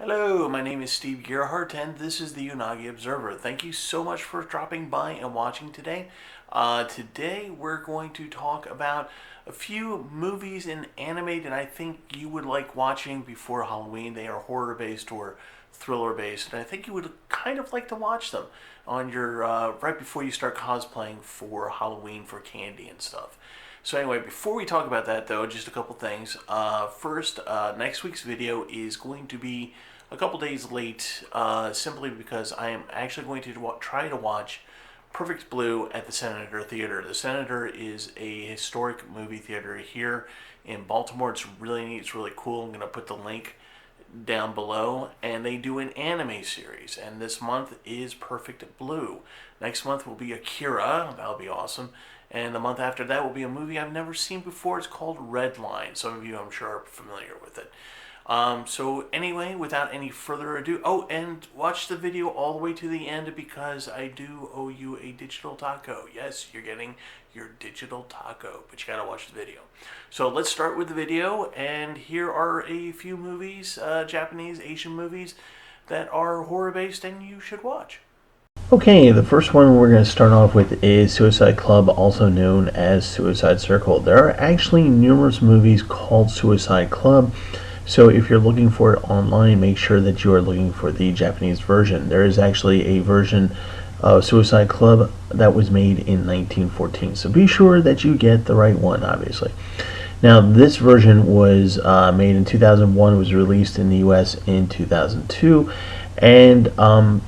Hello, my name is Steve Gerhardt, and this is the Unagi Observer. Thank you so much for dropping by and watching today. Today we're going to talk about a few movies and anime that I think you would like watching before Halloween. They are horror-based or thriller-based, and I think you would kind of like to watch them on your right before you start cosplaying for Halloween for candy and stuff. So anyway, before we talk about that though, just a couple things. First, next week's video is going to be a couple days late, simply because I am actually going to try to watch Perfect Blue at the Senator Theater. The Senator is a historic movie theater here in Baltimore. It's really neat. It's really cool. I'm going to put the link down below, and they do an anime series, and this month is Perfect Blue. Next month will be Akira. That'll be awesome. And the month after that will be a movie I've never seen before. It's called Red Line. Some of you, I'm sure, are familiar with it. So anyway, without any further ado, and watch the video all the way to the end because I do owe you a digital taco. Yes, you're getting your digital taco, but you gotta watch the video. So let's start with the video, and here are a few movies, Japanese, Asian movies, that are horror-based and you should watch. Okay, the first one we're going to start off with is Suicide Club, also known as Suicide Circle. There are actually numerous movies called Suicide Club, so if you're looking for it online, make sure that you are looking for the Japanese version. There is actually a version of Suicide Club that was made in 1914, so be sure that you get the right one, obviously. Now, this version was made in 2001, was released in the US in 2002, and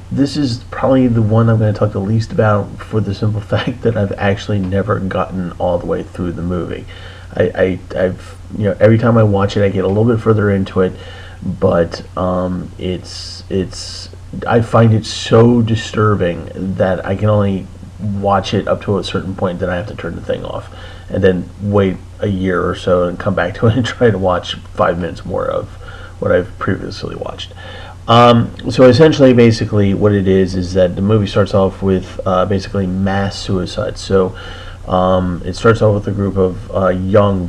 this is probably the one I'm going to talk the least about for the simple fact that I've actually never gotten all the way through the movie. I've every time I watch it, I get a little bit further into it, but I find it so disturbing that I can only watch it up to a certain point, then I have to turn the thing off and then wait a year or so and come back to it and try to watch 5 minutes more of what I've previously watched. So essentially, basically what it is that the movie starts off with basically mass suicide. So it starts off with a group of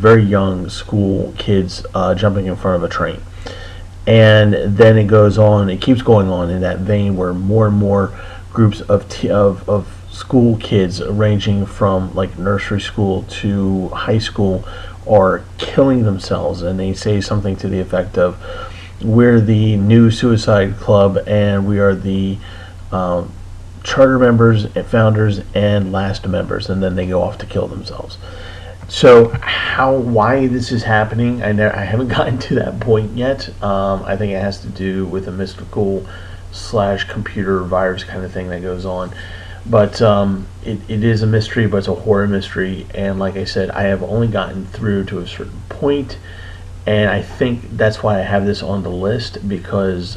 very young school kids jumping in front of a train. And then it keeps going on in that vein where more and more groups of school kids ranging from like nursery school to high school are killing themselves, and they say something to the effect of, "We're the new Suicide Club, and we are the charter members, founders, and last members," and then they go off to kill themselves. So why this is happening, I haven't gotten to that point yet. I think it has to do with a mystical / computer virus kind of thing that goes on. But it is a mystery, but it's a horror mystery, and like I said, I have only gotten through to a certain point, and I think that's why I have this on the list, because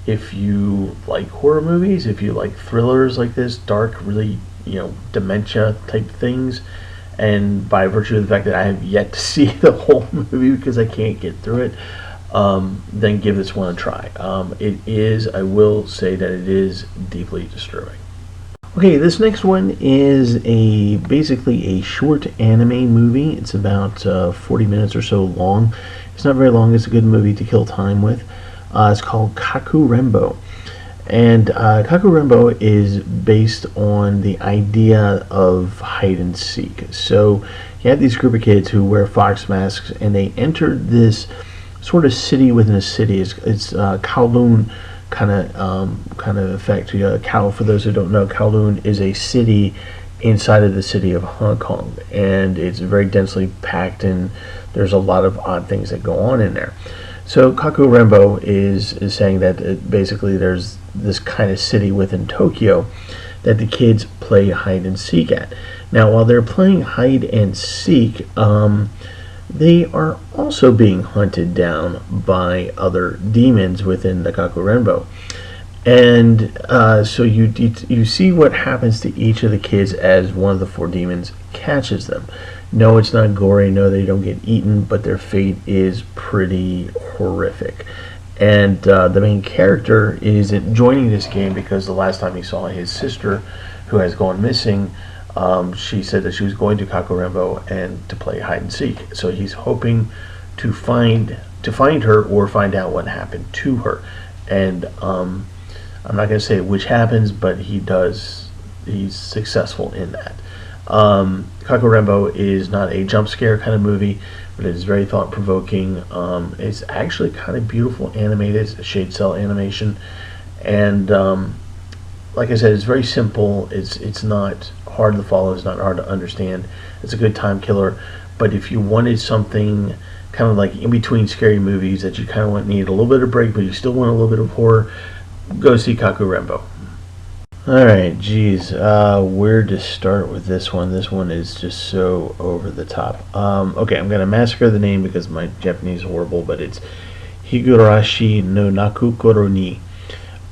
if you like horror movies, if you like thrillers like this, dark, really, dementia type things, and by virtue of the fact that I have yet to see the whole movie because I can't get through it, then give this one a try. I will say that it is deeply disturbing. Okay, this next one is basically a short anime movie. It's about 40 minutes or so long. It's not very long. It's a good movie to kill time with. It's called Kaka Rainbow. And Kaka Rainbow is based on the idea of hide and seek. So you have these group of kids who wear fox masks, and they enter this sort of city within a city. It's Kowloon kind of effect. For those who don't know, Kowloon is a city inside of the city of Hong Kong, and it's very densely packed, and there's a lot of odd things that go on in there. So Kaka Rainbow is saying that basically there's this kind of city within Tokyo that the kids play hide and seek at. Now, while they're playing hide and seek, they are also being hunted down by other demons within the Kaka Rainbow. And so you see what happens to each of the kids as one of the 4 demons catches them. No, it's not gory. No, they don't get eaten, but their fate is pretty horrific. And the main character is joining this game because the last time he saw his sister, who has gone missing, she said that she was going to Kaka Rainbow and to play hide and seek. So he's hoping to to find her or find out what happened to her. And I'm not going to say which happens, but he does. He's successful in that. Kaka Rainbow is not a jump scare kind of movie, but it is very thought provoking. It's actually kind of beautiful animated. It's a shade cell animation, and like I said, it's very simple. It's not hard to follow. It's not hard to understand. It's a good time killer. But if you wanted something kind of like in between scary movies that you kind of need a little bit of break, but you still want a little bit of horror, go see Kaka Rainbow. Alright, geez, where to start with this one? This one is just so over the top. Okay, I'm going to massacre the name because my Japanese is horrible, but it's Higurashi no Nakukoro ni,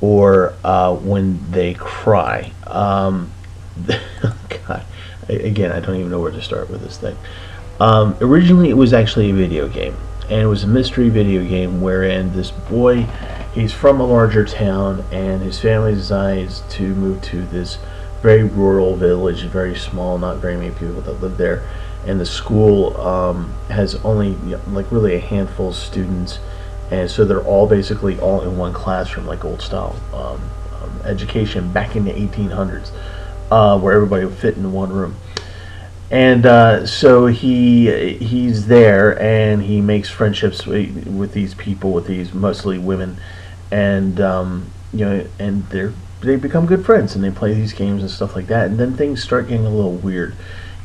or When They Cry. God, again, I don't even know where to start with this thing. Originally, it was actually a video game, and it was a mystery video game wherein this boy, he's from a larger town, and his family decides to move to this very rural village, very small, not very many people that live there, and the school has only like really a handful of students, and so they're all basically all in one classroom, like old style education back in the 1800s, where everybody would fit in one room. And so he's there, and he makes friendships with these people, with these mostly women, and and they become good friends, and they play these games and stuff like that. And then things start getting a little weird.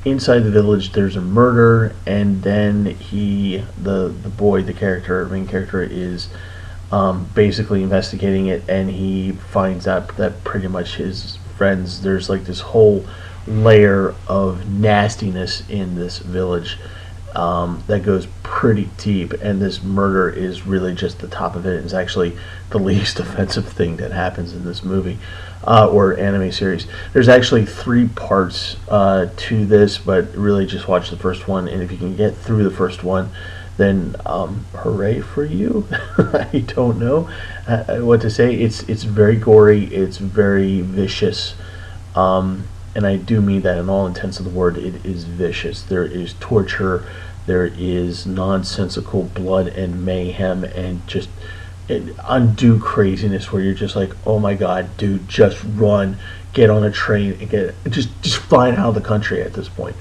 Inside the village, there's a murder, and then the boy, the main character, is basically investigating it, and he finds out that pretty much his friends, there's like this whole layer of nastiness in this village that goes pretty deep, and this murder is really just the top of it. It's actually the least offensive thing that happens in this movie or anime series. There's actually 3 parts to this, but really just watch the first one, and if you can get through the first one, then hooray for you. I don't know what to say. It's very gory, it's very vicious, and I do mean that in all intents of the word. It is vicious. There is torture, there is nonsensical blood and mayhem, and just undue craziness where you're just like, oh my god, dude, just run, get on a train, and just flying out of the country at this point.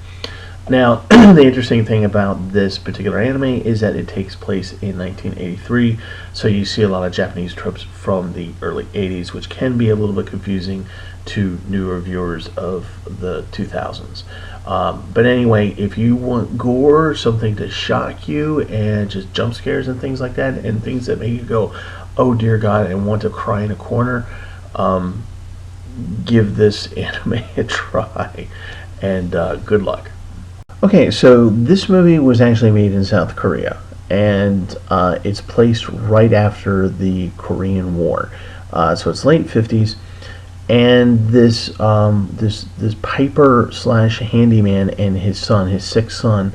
Now, the interesting thing about this particular anime is that it takes place in 1983, so you see a lot of Japanese tropes from the early 80s, which can be a little bit confusing to newer viewers of the 2000s. But anyway, if you want gore, something to shock you, and just jump scares and things like that, and things that make you go, oh dear God, and want to cry in a corner, give this anime a try, and good luck. Okay, so this movie was actually made in South Korea, and it's placed right after the Korean War. So it's late 50s, and this piper slash handyman and his son, his 6th son,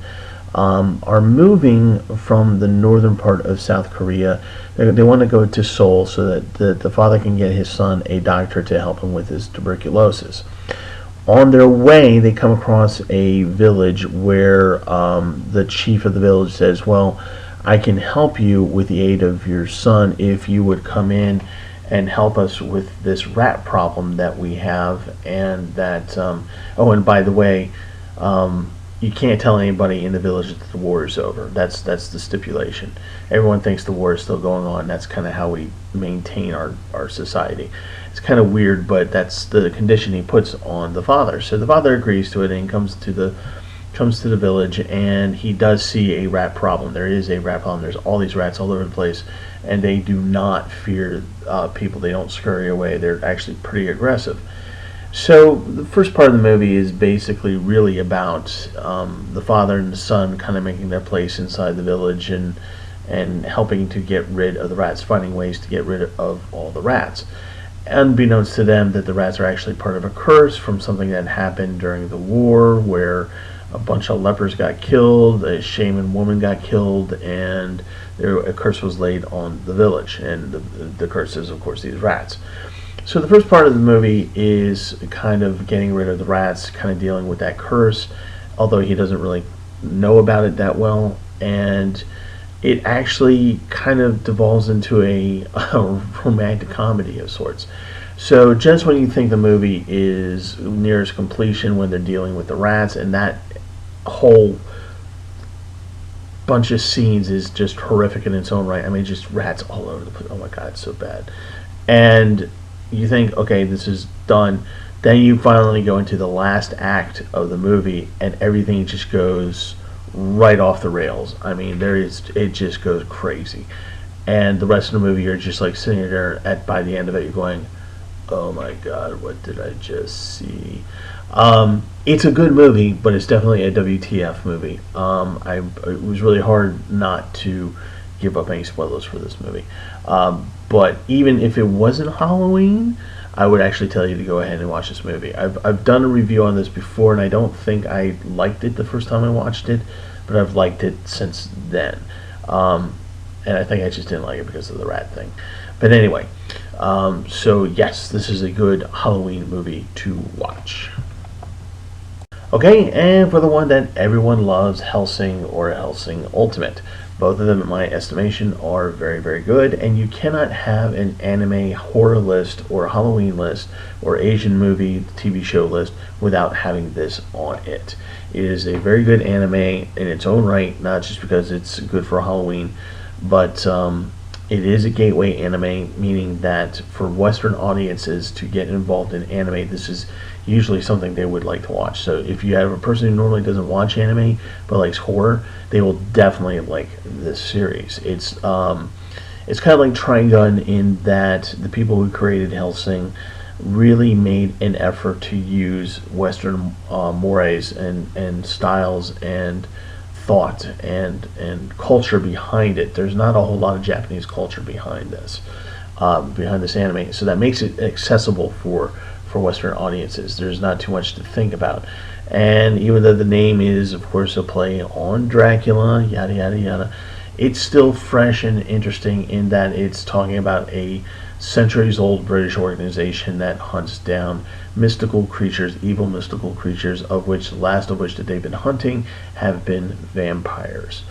are moving from the northern part of South Korea. They want to go to Seoul so that the father can get his son a doctor to help him with his tuberculosis. On their way, they come across a village where the chief of the village says, well, I can help you with the aid of your son if you would come in and help us with this rat problem that we have. And that, oh, and by the way, you can't tell anybody in the village that the war is over. That's the stipulation. Everyone thinks the war is still going on. That's kind of how we maintain our society. It's kind of weird, but that's the condition he puts on the father. So the father agrees to it and comes to the village, and he does see a rat problem. There is a rat problem. There's all these rats all over the place, and they do not fear people. They don't scurry away. They're actually pretty aggressive. So the first part of the movie is basically really about the father and the son kind of making their place inside the village and helping to get rid of the rats, finding ways to get rid of all the rats. Unbeknownst to them, that the rats are actually part of a curse from something that happened during the war, where a bunch of lepers got killed, a shaman woman got killed, and a curse was laid on the village. And the curse is, of course, these rats. So the first part of the movie is kind of getting rid of the rats, kind of dealing with that curse, although he doesn't really know about it that well. And it actually kind of devolves into a romantic comedy of sorts. So just when you think the movie is near its completion, when they're dealing with the rats, and that whole bunch of scenes is just horrific in its own right. I mean, just rats all over the place. Oh my god, it's so bad. And you think, okay, this is done. Then you finally go into the last act of the movie, and everything just goes right off the rails. I mean, it just goes crazy. And the rest of the movie, you're just like sitting there by the end of it, you're going, oh my god, what did I just see? It's a good movie, but it's definitely a WTF movie. It was really hard not to give up any spoilers for this movie. But even if it wasn't Halloween, I would actually tell you to go ahead and watch this movie. I've done a review on this before, and I don't think I liked it the first time I watched it, but I've liked it since then. And I think I just didn't like it because of the rat thing. But anyway, so yes, this is a good Halloween movie to watch. Okay, and for the one that everyone loves, Helsing or Helsing Ultimate. Both of them, in my estimation, are very, very good, and you cannot have an anime horror list or Halloween list or Asian movie TV show list without having this on it. It is a very good anime in its own right, not just because it's good for Halloween, but it is a gateway anime, meaning that for Western audiences to get involved in anime, this is usually something they would like to watch. So if you have a person who normally doesn't watch anime but likes horror, they will definitely like this series. It's kind of like Trigun in that the people who created Helsing really made an effort to use Western mores and styles and thought and culture behind it. There's not a whole lot of Japanese culture behind this anime, so that makes it accessible for Western audiences. There's not too much to think about, and even though the name is, of course, a play on Dracula, yada yada yada, it's still fresh and interesting in that it's talking about a centuries-old British organization that hunts down mystical creatures, evil mystical creatures, of which the last of which that they've been hunting have been vampires.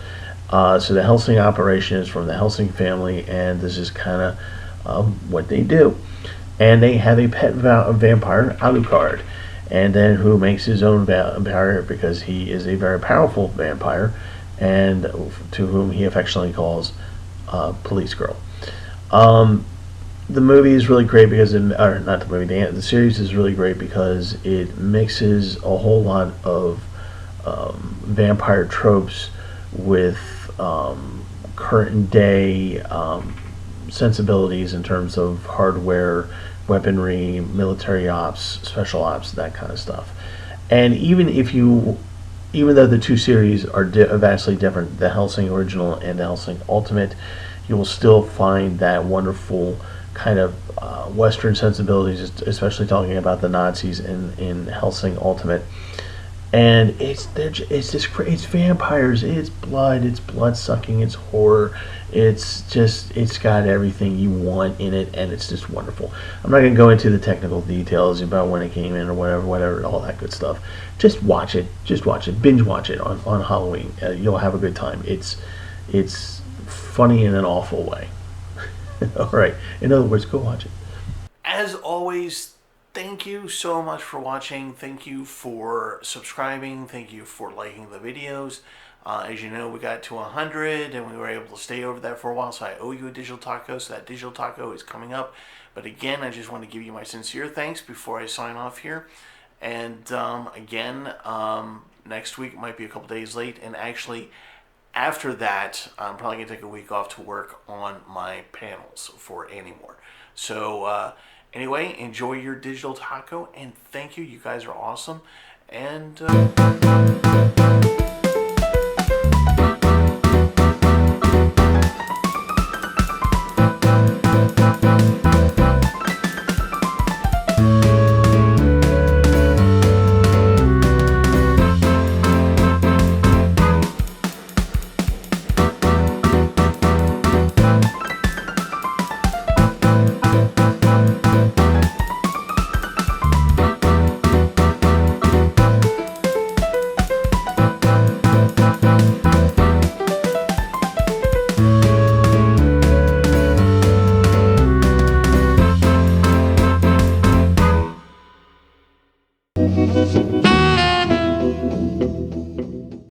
So the Helsing operation is from the Helsing family, and this is kind of what they do. And they have a pet vampire, Alucard, and then who makes his own vampire because he is a very powerful vampire, and to whom he affectionately calls Police Girl. The movie is really great because, the series is really great because it mixes a whole lot of vampire tropes with current day sensibilities in terms of hardware, weaponry, military ops, special ops, that kind of stuff. And even though the two series are vastly different, the Helsing original and the Helsing Ultimate, you will still find that wonderful kind of Western sensibilities, especially talking about the Nazis in Helsing Ultimate. And it's vampires, it's blood sucking, it's horror, it's got everything you want in it, and it's just wonderful. I'm not going to go into the technical details about when it came in or whatever, all that good stuff. Just watch it, binge watch it on Halloween. You'll have a good time. It's funny in an awful way. All right. In other words, go watch it. As always, thank you so much for watching. Thank you for subscribing. Thank you for liking the videos. As you know, we got to 100 and we were able to stay over that for a while, so I owe you a digital taco, so that digital taco is coming up. But again, I just want to give you my sincere thanks before I sign off here. And again, next week might be a couple days late, and actually after that, I'm probably going to take a week off to work on my panels for Anymore. So anyway, enjoy your digital taco, and thank you. You guys are awesome. And